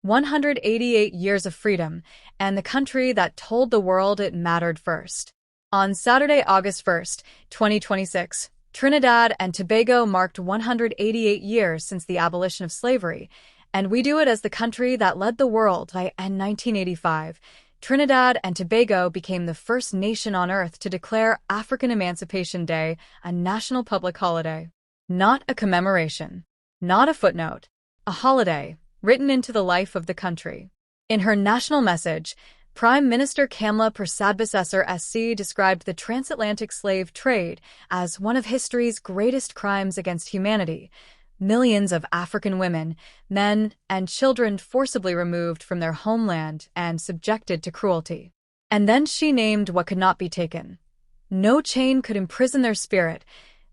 188 years of freedom, and the country that told the world it mattered first. On Saturday, August 1st, 2026, Trinidad and Tobago marked 188 years since the abolition of slavery, and we do it as the country that led the world. In 1985, Trinidad and Tobago became the first nation on Earth to declare African Emancipation Day a national public holiday. Not a commemoration, not a footnote, a holiday written into the life of the country. In her national message, Prime Minister Kamla Persad-Bissessar SC described the transatlantic slave trade as one of history's greatest crimes against humanity. Millions of African women, men, and children forcibly removed from their homeland and subjected to cruelty. And then she named what could not be taken. No chain could imprison their spirit,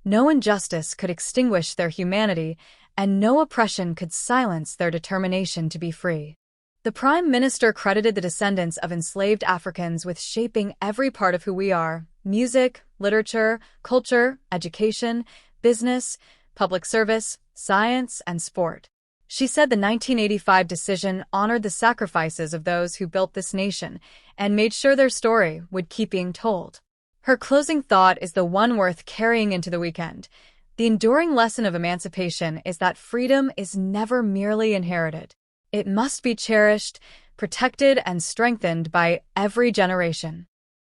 no injustice could extinguish their humanity, and no oppression could silence their determination to be free. The Prime Minister credited the descendants of enslaved Africans with shaping every part of who we are: music, literature, culture, education, business, public service, science, and sport. She said the 1985 decision honored the sacrifices of those who built this nation and made sure their story would keep being told. Her closing thought is the one worth carrying into the weekend. The enduring lesson of emancipation is that freedom is never merely inherited. It must be cherished, protected, and strengthened by every generation.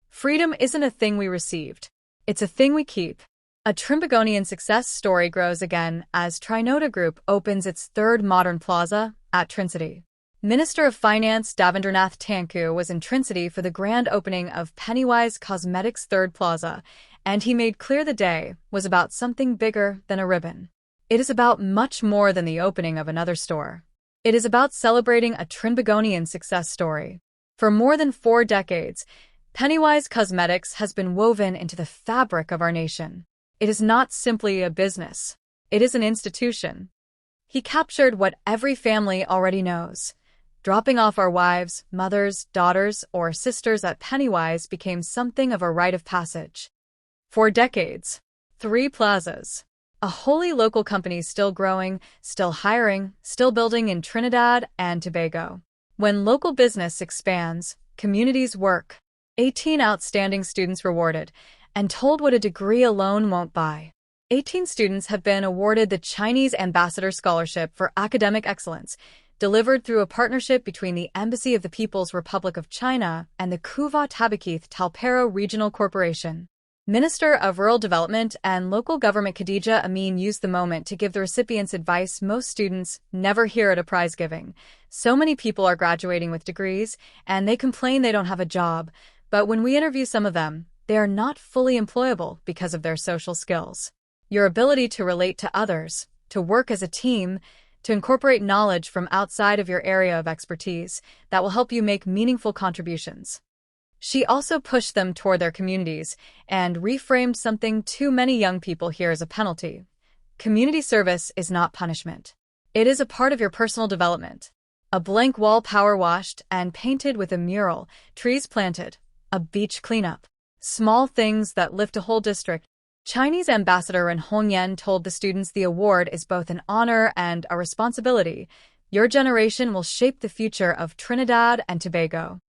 Freedom isn't a thing we received. It's a thing we keep. A Trimbagonian success story grows again as Trinota Group opens its third modern plaza at Trincity. Minister of Finance Davendernath Tanku was in Trincity for the grand opening of Pennywise Cosmetics' third plaza, and he made clear the day was about something bigger than a ribbon. It is about much more than the opening of another store. It is about celebrating a Trimbagonian success story. For more than 4 decades, Pennywise Cosmetics has been woven into the fabric of our nation. It is not simply a business. It is an institution. He captured what every family already knows. Dropping off our wives, mothers, daughters, or sisters at Pennywise became something of a rite of passage. For decades, 3 plazas. A wholly local company still growing, still hiring, still building in Trinidad and Tobago. When local business expands, communities work. 18 outstanding students rewarded, and told what a degree alone won't buy. 18 students have been awarded the Chinese Ambassador Scholarship for Academic Excellence, delivered through a partnership between the Embassy of the People's Republic of China and the Kuva Tabakith Talpero Regional Corporation. Minister of Rural Development and Local Government Khadija Amin used the moment to give the recipients advice most students never hear at a prize giving. So many people are graduating with degrees, and they complain they don't have a job, but when we interview some of them, they are not fully employable because of their social skills. Your ability to relate to others, to work as a team, to incorporate knowledge from outside of your area of expertise that will help you make meaningful contributions. She also pushed them toward their communities and reframed something too many young people hear as a penalty. Community service is not punishment. It is a part of your personal development. A blank wall power washed and painted with a mural, trees planted, a beach cleanup. Small things that lift a whole district. Chinese Ambassador Ren Hongyan told the students the award is both an honor and a responsibility. Your generation will shape the future of Trinidad and Tobago.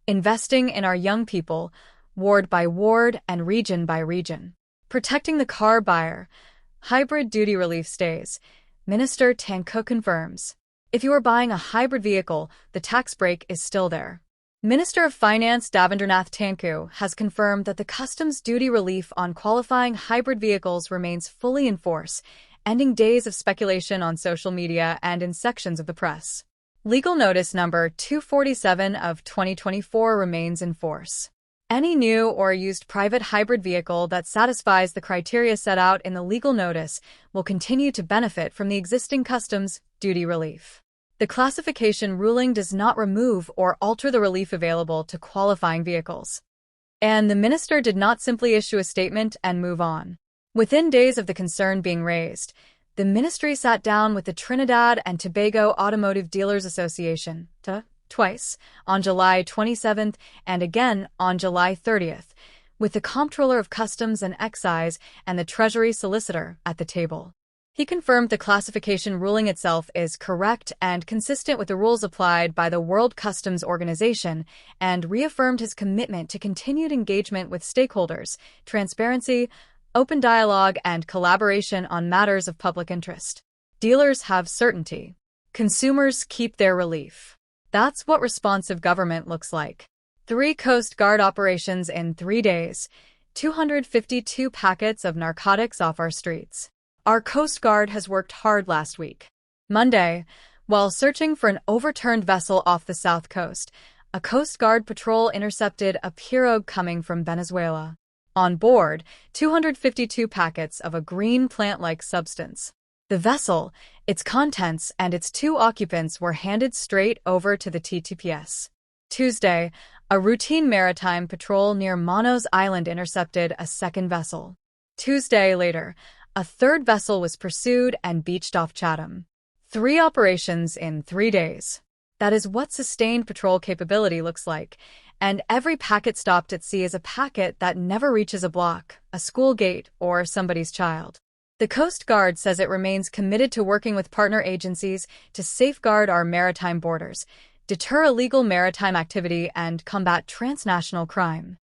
Investing in our young people, ward by ward and region by region. Protecting the car buyer. Hybrid duty relief stays. Minister Tanku confirms. If you are buying a hybrid vehicle, the tax break is still there. Minister of Finance Davendernath Tanku has confirmed that the customs duty relief on qualifying hybrid vehicles remains fully in force, ending days of speculation on social media and in sections of the press. Legal Notice Number 247 of 2024 remains in force. Any new or used private hybrid vehicle that satisfies the criteria set out in the legal notice will continue to benefit from the existing customs duty relief. The classification ruling does not remove or alter the relief available to qualifying vehicles. And the minister did not simply issue a statement and move on. Within days of the concern being raised, the ministry sat down with the Trinidad and Tobago Automotive Dealers Association, twice, on July 27th and again on July 30th, with the Comptroller of Customs and Excise and the Treasury Solicitor at the table. He confirmed the classification ruling itself is correct and consistent with the rules applied by the World Customs Organization, and reaffirmed his commitment to continued engagement with stakeholders, transparency, open dialogue, and collaboration on matters of public interest. Dealers have certainty. Consumers keep their relief. That's what responsive government looks like. 3 Coast Guard operations in 3 days. 252 packets of narcotics off our streets. Our Coast Guard has worked hard last week. Monday, while searching for an overturned vessel off the south coast, a Coast Guard patrol intercepted a pirogue coming from Venezuela. On board, 252 packets of a green plant-like substance. The vessel, its contents, and its 2 occupants were handed straight over to the TTPS. Tuesday, a routine maritime patrol near Manos Island intercepted a second vessel. Tuesday later, a third vessel was pursued and beached off Chatham. 3 operations in 3 days. That is what sustained patrol capability looks like, and every packet stopped at sea is a packet that never reaches a block, a school gate, or somebody's child. The Coast Guard says it remains committed to working with partner agencies to safeguard our maritime borders, deter illegal maritime activity, and combat transnational crime.